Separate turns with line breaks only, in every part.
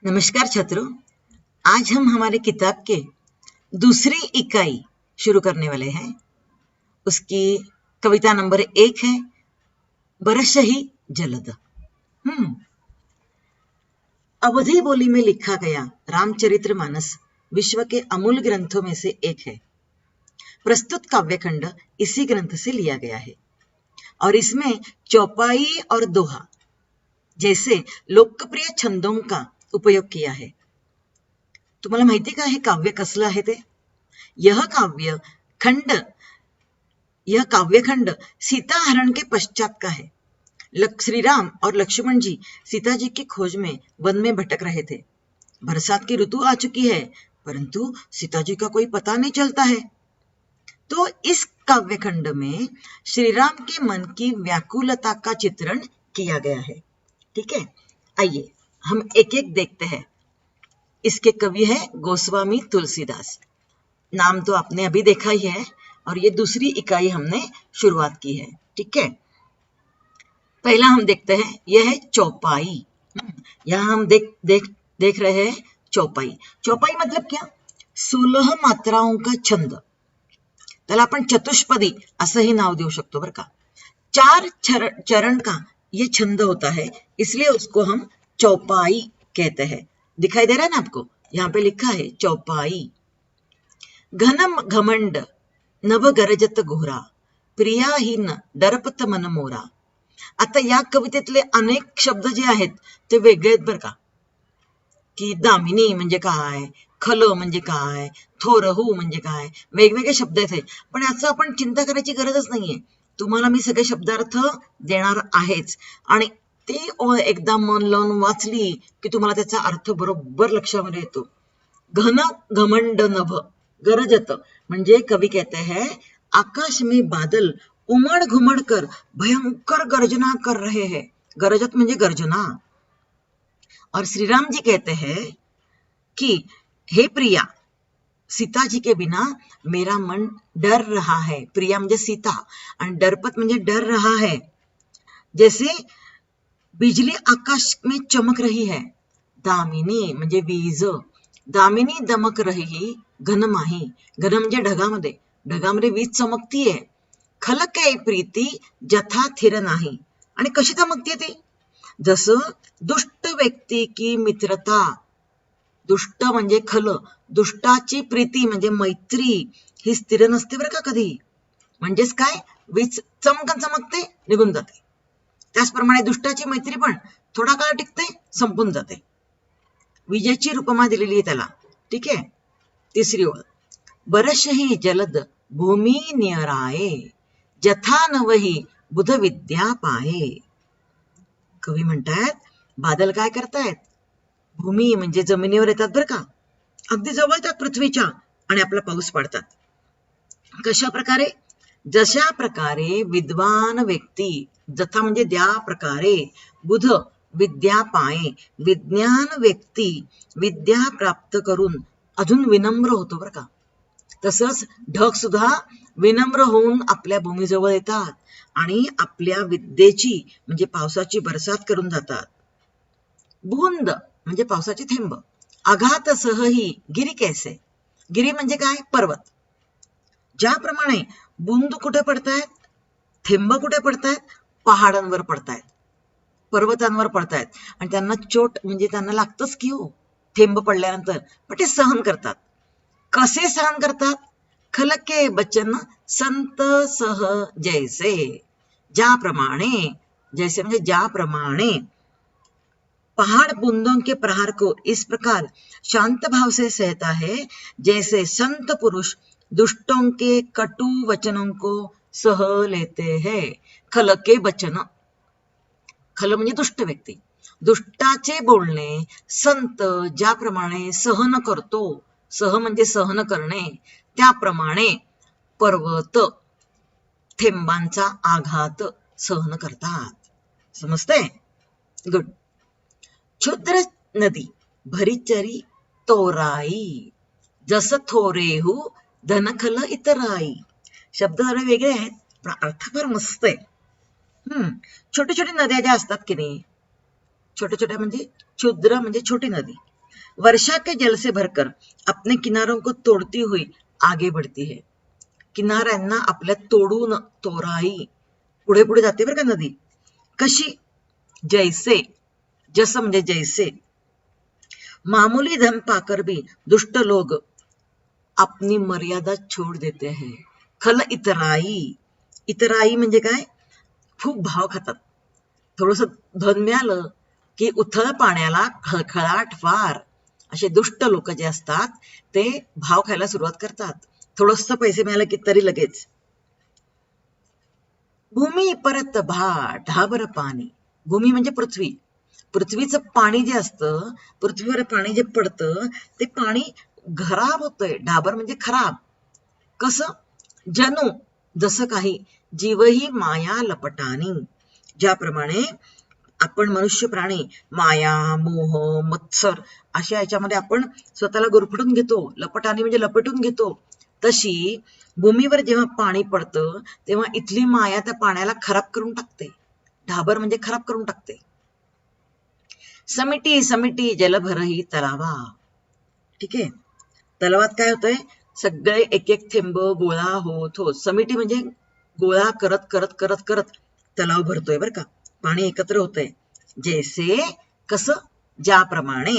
नमस्कार छात्रों। आज हम हमारे किताब के दूसरी इकाई शुरू करने वाले हैं। उसकी कविता नंबर 1 है बरसही जलद। अवधी बोली में लिखा गया रामचरितमानस विश्व के अमूल ग्रंथों में से एक है। प्रस्तुत काव्यखंड इसी ग्रंथ से लिया गया है और इसमें चौपाई और दोहा जैसे लोकप्रिय छंदों का उपयोग किया है। तुम्हाला माहिती का हे काव्य कसलं आहे ते? यह काव्यखंड सीता हरण के पश्चात का है। श्री राम और लक्ष्मण जी सीता जी की खोज में वन में भटक रहे थे। बरसात की ऋतु आ चुकी है, परंतु सीता जी का कोई पता नहीं चलता है। तो इस काव्यखंड में श्री राम के मन की व्याकुलता का चित्रण किया गया है। ठीक है, आइए हम एक एक देखते हैं। इसके कवि है गोस्वामी तुलसीदास। नाम तो आपने अभी देखा ही है और ये दूसरी इकाई हमने शुरुआत की है। ठीक है, पहला हम देखते हैं, यह है चौपाई। यहां हम देख रहे हैं चौपाई। चौपाई मतलब क्या? 16 मात्राओं का छंद। त्याला आपण चतुष्पदी असंही नाव देऊ शकतो बरं का। 4 चरण का ये छंद होता है, इसलिए उसको हम चौपाई कहते हैं। दिखाई दे रहा है ना आपको? यहाँ पे लिखा है चौपाई। घनम घमंड नभ गरजत घोरा प्रियाहीन डरपत मन मोरा. आता या कवितेतले अनेक शब्द जे आहेत ते वेगळे आहेत बरं का. की दामिनी म्हणजे काय, खल म्हणजे काय, थोरहू म्हणजे काय, वेगवेगळे शब्द आहेत. पण याचं आपण चिंता करायची गरजच नाहीये. तुम्हाला मी सगळे शब्दार्थ देणार आहेच आणि ते एकदा मन लावून वाचली की तुम्हाला त्याचा अर्थ बरोबर लक्षामध्ये येतो. घन घमंड नभ गरजत म्हणजे कवि कहते हैं आकाश में बादल उमड़ घुमड़ कर भयंकर गर्जना कर रहे हैं। गरजत म्हणजे गर्जना। और श्री राम जी कहते हैं कि हे प्रिया, सीता जी के बिना मेरा मन डर रहा है। प्रिया म्हणजे सीता आणि डरपत म्हणजे डर रहा है। जैसे बिजली आकाश में चमक रही है। दामिनी म्हणजे वीज। दामिनी दमक रही घनमाही. घन म्हणजे ढगामध्ये, ढगामध्ये वीज चमकतीये. खलके प्रीती जथा थिर नाही. आणि कशी चमकतीये ती? जसं दुष्ट व्यक्ती की मित्रता. दुष्ट म्हणजे खल, दुष्टाची प्रीती म्हणजे मैत्री ही स्थिर नसते बरं का कधी. म्हणजेच काय, वीज चमकन चमकते निघून जाते. त्याचप्रमाणे दुष्टाची मैत्री पण थोडा काळ टिकते, संपून जाते. विजेची रूपमा दिलेली आहे त्याला. ठीक आहे, तिसरी ओळ. बरसही जलद भूमी नियराये जथा नवही बुध विद्या पाये. कवी म्हणतात बादल काय करतायत? भूमी म्हणजे जमिनीवर येतात बरं का, अगदी जवळ येतात पृथ्वीच्या आणि आपला पाऊस पाडतात. कशा प्रकारे? जशा प्रकारे विद्वान व्यक्ती, जथा म्हणजे द्या प्रकारे, बुध विद्या पाये, विज्ञान व्यक्ती विद्या प्राप्त करून अजून विनम्र होतो बरं का. तसंच ढग सुद्धा विनम्र होऊन आपल्या भूमीजवळ येतात आणि आपल्या विद्येची म्हणजे पावसाची बरसात करून जातात. बूंद म्हणजे पावसाचे थेंब. आघात सहही गिरी कैसे. गिरी म्हणजे काय? पर्वत. ज्याप्रमाणे बूंद कुठे पडतायत, थेंब कुठे पडतायत? पहाडांवर पडतायत, पर्वतांवर पडतायत आणि त्यांना चोट म्हणजे त्यांना लागतच की हो थेंब पडल्यानंतर, पण ते सहन करतात. कसे सहन करतात? खलके बचन संत सह जैसे. ज्याप्रमाणे, जैसे म्हणजे ज्याप्रमाणे. पहाड़ बूंदों के प्रहार को इस प्रकार शांत भाव से सहता है जैसे संत पुरुष दुष्टों के कटु वचनों को सह लेते हैं. खल के बचन. खल म्हणजे दुष्ट व्यक्ती. दुष्टाचे बोलणे संत ज्याप्रमाणे सहन करतो, सह म्हणजे सहन करणे, त्याप्रमाणे पर्वत थेंबांचा आघात सहन करतात. समजतंय? गुड. क्षुद्र नदी भरीचरी तोराई जस थोरेहू धनखल इतराई. शब्द जरा वेगळे आहेत पण अर्थ फार मस्त आहे. छोटी छोटी नद्या ज्या असतात की नाही, छोटे छोटे म्हणजे क्षुद्र म्हणजे छोटी नदी। वर्षा के जल से भरकर अपने किनारों को तोड़ती हुई आगे बढ़ती है। किनाऱ्यांना आपल्या तोडून तोराई पुढे पुढे जाते बरं का नदी। कशी? जैसे, जसं म्हणजे जैसे मामूली धन पाकर भी दुष्ट लोग अपनी मर्यादा छोड़ देते हैं। खल इतराई, इतराई म्हणजे काय? खूप भाव खातात। थोडस धन मिळालं की उथळ पाण्याला खळखळाट फार, असे दुष्ट लोक जे असतात ते भाव खायला सुरुवात करतात। थोडस पैसे मिळाले की तरी लगेच। भूमी परत ढाबर पाणी, भूमी म्हणजे पृथ्वी, पृथ्वीचं पाणी जे असतं, पृथ्वीवर पाणी जे पडतं ते पाणी खराब होतंय। ढाबर म्हणजे खराब। कसं? जनु जसं काही, जीवही माया लपटानी, ज्याप्रमाणे आपण मनुष्य प्राणी माया, मोह, मत्सर अशा याच्यामध्ये आपण स्वतःला गुरफटून घेतो, लपटानी म्हणजे लपेटून घेतो, तशी भूमीवर जेव्हा पाणी पडतं तेव्हा इथली माया त्या पाण्याला खराब करून टाकते। ढाबर म्हणजे खराब करून टाकते। समिटी समिटी जलभरही तलावा, ठीक आहे। तलावात काय होतंय? सगळे एक एक थेंब गोळा होत होत, समिटी म्हणजे गोळा करत करत करत करत तलाव भरतोय बरं का, पाणी एकत्र होतंय। जैसे कसं? ज्याप्रमाणे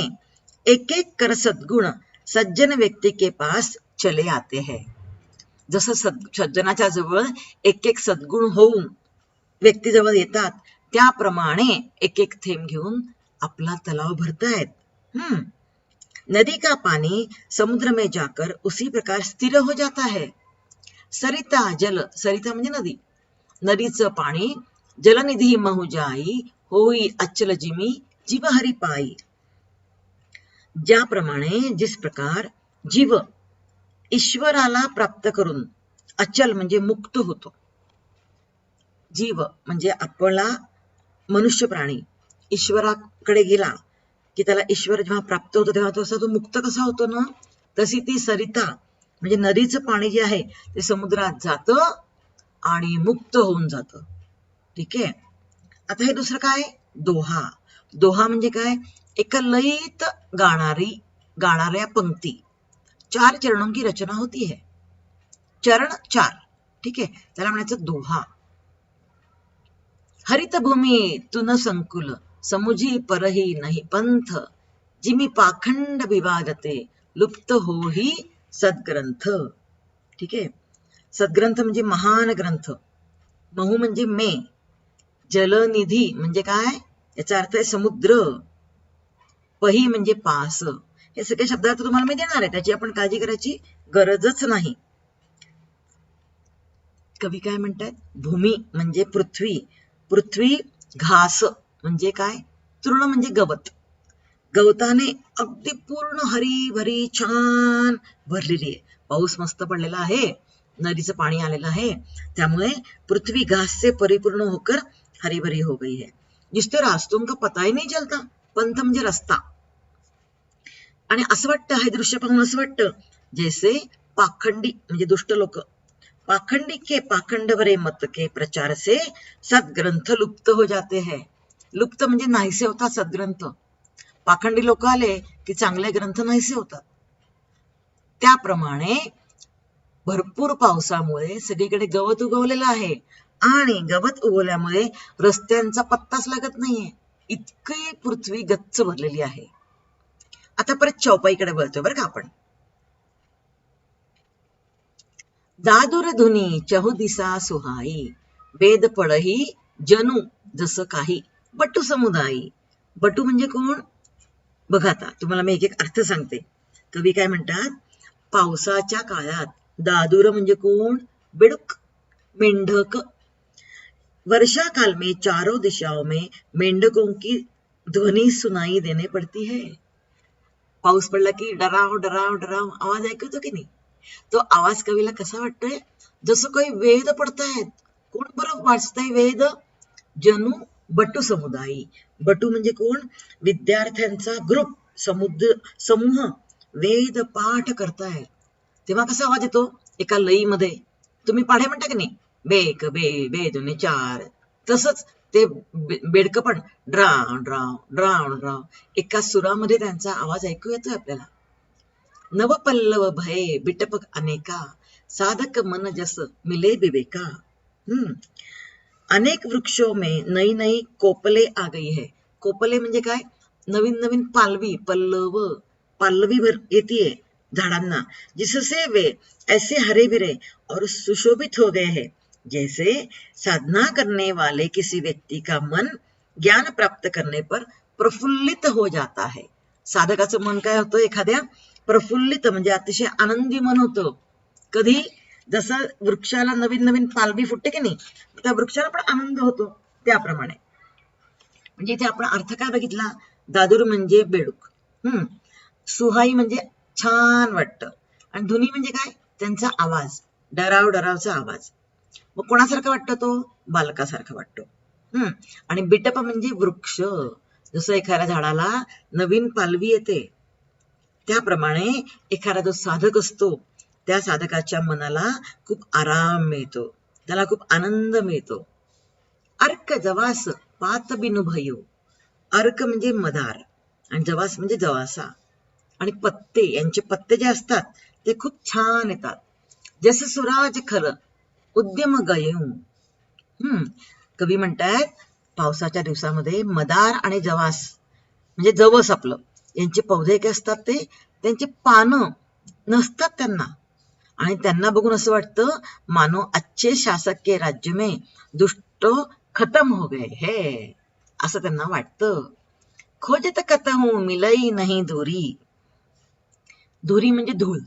एक एक कर सद्गुण सज्जन व्यक्ती के पास चले आते हैं, जसं सज्जनाच्या जवळ एक एक सद्गुण होऊन व्यक्ती जवळ येतात, त्याप्रमाणे एक एक थेंब घेऊन आपला तलाव भरतायत। नदी का पानी समुद्र में जाकर उसी प्रकार स्थिर हो जाता है। सरिता जल, सरिता म्हणजे नदी, नदीचं पाणी जलनिधी महू जाई, होई अचल जिमी जीव हरी पाई। ज्याप्रमाणे, जिस प्रकार जीव ईश्वराला प्राप्त करून अचल म्हणजे मुक्त होतो। जीव म्हणजे आपला मनुष्य प्राणी ईश्वराकडे गेला की त्याला ईश्वर जेव्हा प्राप्त होतो तेव्हा तो मुक्त कसा होतो ना, तशी ती सरिता म्हणजे नदीचं पाणी जे आहे ते समुद्रात जातं आणि मुक्त होऊन जातं। ठीक आहे। आता हे दुसरं काय? दोहा। दोहा म्हणजे काय? एका लयीत गाणाऱ्या पंक्ती, 4 चरणों की रचना होती है, चरण 4, ठीक आहे, त्याला म्हणायचं दोहा। हरित भूमी तुन संकुल समुझी परही नाही पंथ, जिमी पाखंड विवादते लुप्त होही सद्ग्रंथ। ठीक आहे। सद्ग्रंथ म्हणजे महान ग्रंथ, महू म्हणजे मे, जलनिधी म्हणजे काय? याचा अर्थ आहे समुद्र, पही म्हणजे पास। हे सगळे शब्दार्थ तुम्हाला मी देणार आहे, त्याची आपण काळजी करायची गरजच नाही। कवी काय म्हणतात? भूमी म्हणजे पृथ्वी, पृथ्वी घास म्हणजे काय? तृण म्हणजे गवत, गवताने अगदी पूर्ण हरी भरी छान भरलेली आहे। पाऊस मस्त पडलेला आहे, नदीचं पाणी आलेलं आहे, त्यामुळे पृथ्वी घास से परिपूर्ण होकर हरी भरी हो गई है। जिससे रास्तों का पता ही नहीं चलता, पंथ म्हणजे रस्ता। आणि असं वाटतं, हे दृश्य पाहून असं वाटतं जैसे पाखंडी म्हणजे दुष्ट लोक, पाखंडी के पाखंड भरे मत के प्रचार से सद्ग्रंथ लुप्त हो जाते हैं। लुप्त म्हणजे नाहीसे होतात सद्ग्रंथ, पाखंडी लोक आले की चांगले ग्रंथ नाहीसे होतात। त्याप्रमाणे भरपूर पावसामुळे सगळीकडे गवत उगवलेलं आहे आणि गवत उगवल्यामुळे रस्त्यांचा पत्ताच लागत नाहीये, इतकी पृथ्वी गच्च भरलेली आहे। आता परत चौपाईकडे वळतोय बरं का आपण। दादुर धुनी चहुदिसा सुहाई, वेद पडही जनु जसं काही बटू समुदायी। बटू म्हणजे कोण? बघा आता तुम्हाला मी एक एक अर्थ सांगते। कवी काय म्हणतात? पावसाच्या काळात दादुर म्हणजे कोण? बेडूक, मेंढक। वर्षा काल में चारों दिशाओं में मेंढकों की ध्वनि सुनाई देने पड़ती है। पाऊस पडला की डराव डराव डराव आवाज ऐकतो की नाही? तो आवाज कवीला कसा वाटतोय? जसं काही वेद पडतायत। कोण बरं वाचतंय वेद? जनु बटू समुदायी। बटू म्हणजे कोण? विद्यार्थ्यांचा ग्रुप, समूह वेद पाठ करतायत। तेव्हा कसा आवाज येतो? एका लईमध्ये। तुम्ही पाढे म्हणता की नाही, बे एक बे बे दोन्ही चार, तसंच ते बेडकं पण ड्राव ड्राव ड्राव ड्राव एका सुरामध्ये त्यांचा आवाज ऐकू येतोय आपल्याला. नवपल्लव भये बिटपक अनेका साधक मन जस मिले विवेका. अनेक वृक्षों में नई नई कोपले आ गई है. कोपले म्हणजे काय? नवीन नवीन पालवी, पल्लव, पालवी भर येतीये झाडांना. जिससे वे ऐसे हरे भरे और सुशोभित हो गए हैं जैसे साधना करने वाले किसी व्यक्ति का मन ज्ञान प्राप्त करने पर प्रफुल्लित हो जाता है. साधकाचं मन काय होतं? एखाद्या प्रफुल्लित म्हणजे अतिशय आनंदी मन होतं. कधी? जसं वृक्षाला नवीन नवीन पालवी फुटते की नाही, त्या वृक्षाला पण आनंद होतो त्याप्रमाणे. म्हणजे इथे आपण अर्थ काय बघितला? दादूर म्हणजे बेडूक, सुहाई म्हणजे छान वाटतं, आणि धुनी म्हणजे काय? त्यांचा आवाज, डराव डरावचा आवाज. मग कोणासारखं वाटतं? तो बालकासारखा वाटतो. आणि बिटप म्हणजे वृक्ष. जसं एखाद्या झाडाला नवीन पालवी येते त्याप्रमाणे एखादा जो साधक असतो त्या साधकाच्या मनाला खूप आराम मिळतो, त्याला खूप आनंद मिळतो. अर्क जवास पात बिनु भयो. अर्क म्हणजे मदार आणि जवास म्हणजे जवासा. आणि पत्ते, यांचे पत्ते जे असतात ते खूप छान येतात. जसं सुराज खरं उद्यम गयू. कवी म्हणतायत पावसाच्या दिवसामध्ये मदार आणि जवास म्हणजे जवस आपलं, यांचे पौधे काय असतात ते, त्यांचे पानं नसतात त्यांना, आणि त्यांना बघून असं वाटतं मानो अच्छे शासक के राज्य में दुष्ट खतम हो गए है, असं त्यांना वाटतं. खोजत कतहूं मिलई नहीं धुरी. धुरी म्हणजे धूळ.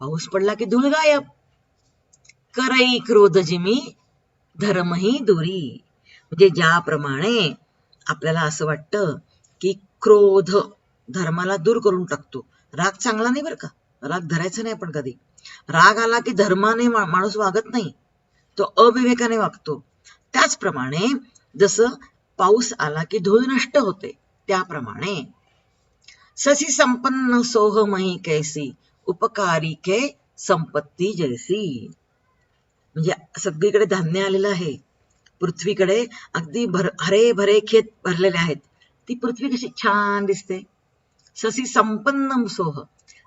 पाऊस पडला की धूळ गायब. करई क्रोध जिमी धर्मही दुरी. म्हणजे ज्याप्रमाणे आपल्याला असं वाटतं की क्रोध धर्माला दूर करून टाकतो. राग चांगला नाही बरं का, राग धरायचा नाही आपण कधी. राग आला की धर्माने माणूस वागत नाही, तो अविवेकाने वागतो. त्याचप्रमाणे जसं पाऊस आला की धूळ नष्ट होते, त्याप्रमाणे ससी संपन्न सोहमही कैसी उपकारी के संपत्ती जैसी. म्हणजे सगळीकडे धान्य आलेलं आहे, पृथ्वीकडे अगदी हरे भरे खेत भरलेले आहेत. ती पृथ्वी कशी छान दिसते. ससी संपन्न सोह.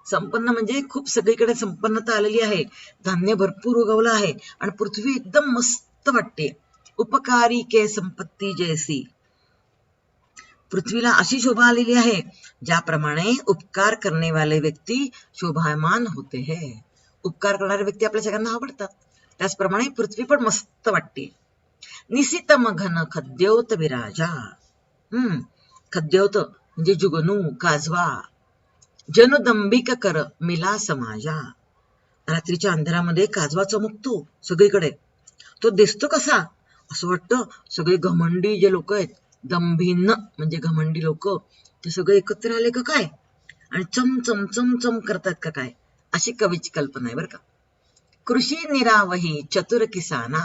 संपन्न म्हणजे खूप सगळीकडे संपन्नता आलेली आहे, धान्य भरपूर उगवलं आहे आणि पृथ्वी एकदम मस्त वाटते. उपकारी के संपत्ती जैसी. पृथ्वीला अशी शोभा आलेली आहे ज्याप्रमाणे उपकार करने वाले व्यक्ती शोभायमान होते हैं. उपकार करणारे व्यक्ती आपल्या सगळ्यांना आवडतात, त्याचप्रमाणे पृथ्वी पण मस्त वाटते. निशितम घन खद्योत विराजा. खद्योत म्हणजे जुगनू, काजवा. जनदंबिक कर मिला समाजा. रात्रीच्या अंधारामध्ये काजवा चमकतो सगळीकडे. तो दिसतो कसा? असं वाटतं सगळे घमंडी जे लोक आहेत, दंभिन्न म्हणजे घमंडी लोक, ते सगळे एकत्र आले का काय आणि चमचम चमचम करतात का काय, अशी कवीची कल्पना आहे बरं का. कृषी निरावही चतुर किसाना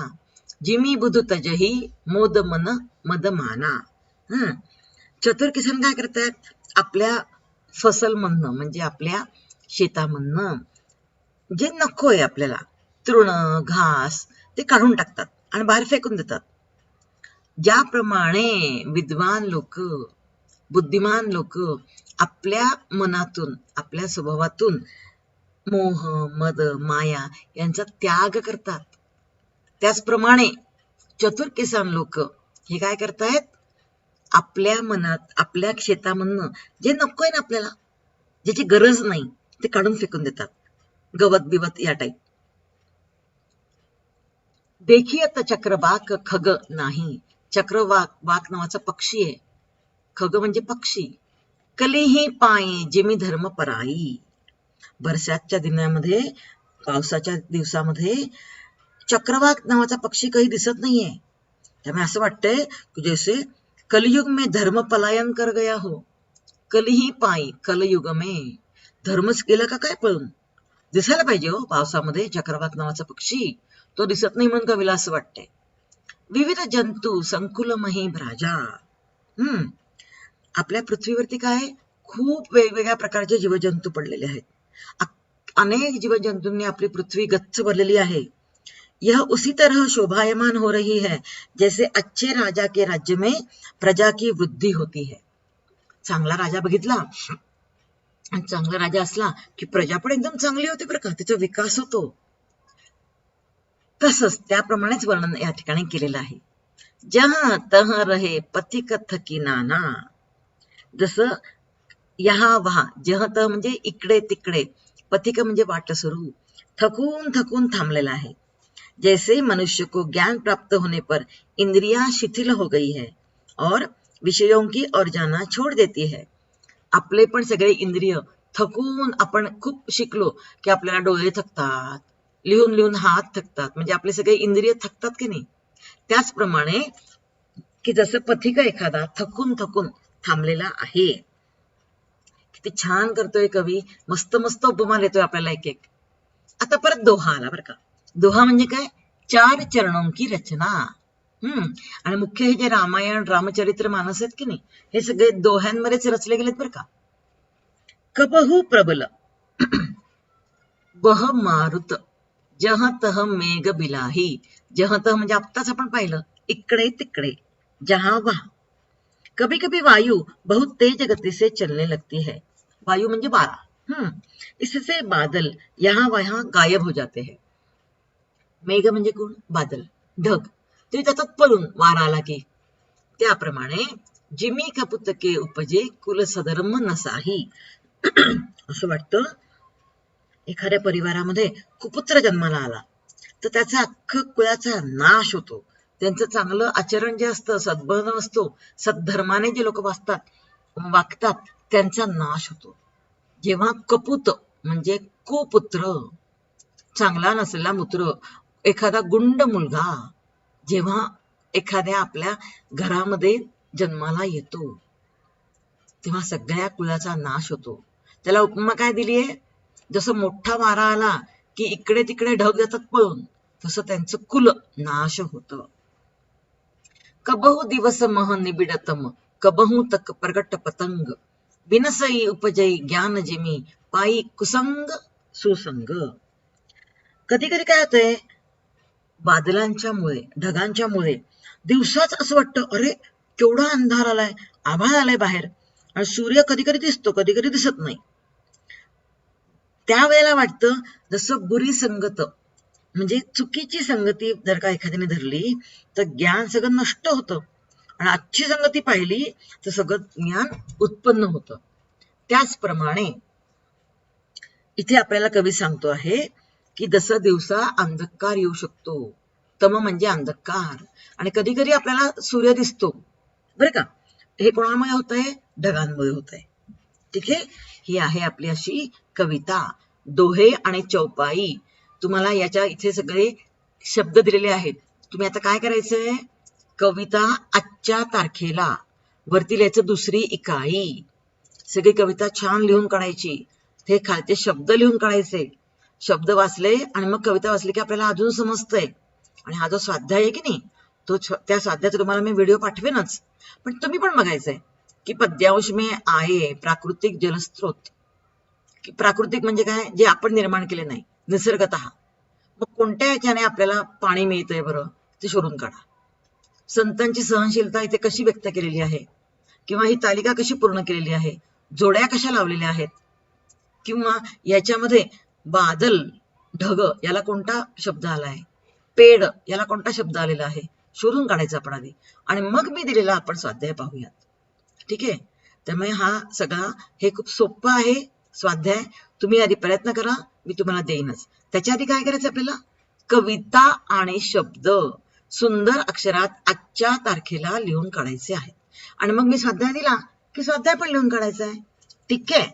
जिमी बुधु तजही मोद मन मदमाना. चतुर किसान काय करतात? आपल्या फसल मधनं म्हणजे आपल्या शेतामधनं जे नकोय आपल्याला, तृण घास, ते काढून टाकतात आणि बाहेर फेकून देतात. ज्याप्रमाणे विद्वान लोक, बुद्धिमान लोक आपल्या मनातून, आपल्या स्वभावातून मोह, मद, माया यांचा त्याग करतात, त्याचप्रमाणे चतुर किसान लोक हे काय करतायत? आपल्या मनात, आपल्या शेतामधनं जे नकोय ना आपल्याला, ज्याची गरज नाही, ते काढून फेकून देतात. गवत बिवत या टाईप. देखियत चक्रवाक खग नाही. चक्रवाक, वाक नावाचा पक्षी आहे. खग म्हणजे पक्षी. कलीही पायी जिमी धर्म पराई. बरसातच्या दिनामध्ये, पावसाच्या दिवसामध्ये चक्रवाक नावाचा पक्षी काही दिसत नाहीये. त्यामुळे असं वाटतंय की जैसे कलयुग में धर्म पलायन कर गया हो. कलीही पायी, कलयुग में धर्मच गेला का काय पळून. दिसायला पाहिजे हो पावसामध्ये चक्रवाक नावाचा पक्षी, तो दिसत नाही म्हणून कवीला असं वाटतंय. विविध जंतू संकुलमही भ्राजा. आपल्या पृथ्वीवरती काय खूप वेगवेगळ्या प्रकारचे जीवजंतू पडलेले आहेत. अनेक जीवजंतूंनी आपली पृथ्वी गच्च भरलेली आहे. यह उसी तरह शोभायमान हो रही है जैसे अच्छे राजा के राज्य में प्रजा की वृद्धी होती है. चांगला राजा बघितला, चांगला राजा असला की प्रजा पण एकदम चांगली होती बरं का, त्याचा विकास होतो. तसंच त्याप्रमाणेच वर्णन या ठिकाणी केलेलं आहे. जहाँ तह रहे पथिक थकी नाना. जसं यहाँ वहा, जह तह म्हणजे इकडे तिकडे, पथिक म्हणजे वाटसरू, थकून थकून थांबलेला आहे. जैसे मनुष्य को ज्ञान प्राप्त होने पर इंद्रियां शिथिल हो गई है और विषयों की ओर जाना छोड़ देती है. आपले पण सगळे इंद्रिय थकून, आपण खूप शिकलो की आपल्याला डोळे थकतात, लिहून लिहून हात थकतात, म्हणजे आपले सगळे इंद्रिय थकतात की नाही. त्याचप्रमाणे की जसं पथिक एखादा थकून थकून थांबलेला आहे. किती छान करतोय कवी, मस्त मस्त उपमा देतोय आपल्याला एक एक. आता परत दोहा आला बरं का. दोहा म्हणजे काय, 4 चरणों की रचना. आणि मुख्य हे जे रामायण रामचरित्र मानस आहेत की नाही, हे सगळे दोह्यांमध्येच रचले गेलेत बरं का. कबहू प्रबल बह मारुत जह तह मेघ बिलाही. जह तह म्हणजे आत्ताच आपण पाहिलं, इकडे तिकडे, जहां वहां. कभी कभी वायु बहुत तेज गति से चलने लगती है. वायु म्हणजे वारा. इससे बादल यहाँ वहां गायब हो जाते हैं. मेघ म्हणजे कोण, बादल, ढग, ते जातात पळून वारा आला की. त्याप्रमाणे जिमी कपुतके उपजे कुल सधर्म नसाही. असं वाटतं एखाद्या परिवारामध्ये कुपुत्र जन्माला आला तर त्याचा अख्खा कुळाचा नाश होतो. त्यांचं चांगलं आचरण जे असतं, सद्भाव असतो, सद्धर्माने जे लोक वागतात त्यांचा नाश होतो. जेव्हा कपूत म्हणजे कुपुत्र, चांगला नसलेला मूत्र, एखादा गुंड मुलगा जेव्हा एखाद्या आपल्या घरामध्ये जन्माला येतो तेव्हा सगळ्या कुळाचा नाश होतो. त्याला उपमा काय दिलीये, जसं मोठा वारा आला की इकडे तिकडे ढग जातात पळून, तसं त्यांचं कुल नाश होतं. कबहू दिवस मह निबिडतम कबहू तक प्रगट पतंग बिनसई उपजई ज्ञान जिमी पायी कुसंग सुसंग. कधी कधी काय होतंय, बादलांच्या मुळे, ढगांच्या मुळे दिवसाच असं वाटतं, अरे केवढा अंधार आलाय, आभाळ आलाय बाहेर, आणि सूर्य कधी कधी दिसतो कधी कधी दिसत नाही. त्यावेळेला वाटतं जसं बुरी संगत म्हणजे चुकीची संगती जर का एखाद्याने धरली तर ज्ञान सगळं नष्ट होतं, आणि आजची संगती पाहिली तर सगळं ज्ञान उत्पन्न होतं. त्याचप्रमाणे इथे आपल्याला कवी सांगतो आहे की जसं दिवसा अंधकार येऊ शकतो, तम म्हणजे अंधकार, आणि कधी कधी आपल्याला सूर्य दिसतो बरं का. हे कोणामुळे होत आहे, ढगांमुळे होत आहे. ठीक आहे, ही आहे आपली अशी कविता. दोहे आणि चौपाई, तुम्हाला याच्या इथे सगळे शब्द दिलेले आहेत. तुम्ही आता काय करायचंय, कविता आजच्या तारखेला वरती लिहायचं, दुसरी इकाई, सगळी कविता छान लिहून काढायची. ते खालचे शब्द लिहून काढायचे. शब्द वाचले आणि मग कविता वाचली की आपल्याला अजून समजतंय. आणि हा जो स्वाध्याय आहे की नाही, तो त्या स्वाध्यायाचा तुम्हाला मी व्हिडिओ पाठवेनच, पण तुम्ही पण बघायचंय की पद्यांश में आये प्राकृतिक जलस्रोत. की प्राकृतिक म्हणजे काय, जे आपण निर्माण केले नाही, निसर्गतः. मग कोणत्या याच्याने आपल्याला पाणी मिळतंय बरं, ते शोधून काढा. संतांची सहनशीलता इथे कशी व्यक्त केलेली आहे, किंवा ही तालिका कशी पूर्ण केलेली आहे, जोड्या कशा लावलेल्या आहेत, किंवा याच्यामध्ये बादल, ढग याला कोणता शब्द आलाय, पेड याला कोणता शब्द आलेला आहे, शोधून काढायचा आपण आधी, आणि मग मी दिलेला आपण स्वाध्याय पाहूयात. ठीक आहे, त्यामुळे हा सगळा हे खूप सोपं आहे स्वाध्याय. तुम्ही आधी प्रयत्न करा, मी तुम्हाला देईनच. त्याच्या आधी काय करायचं आपल्याला, कविता आणि शब्द सुंदर अक्षरात आजच्या तारखेला लिहून काढायचे आहेत. आणि मग मी स्वाध्याय दिला की स्वाध्याय पण लिहून काढायचा आहे. ठीक आहे.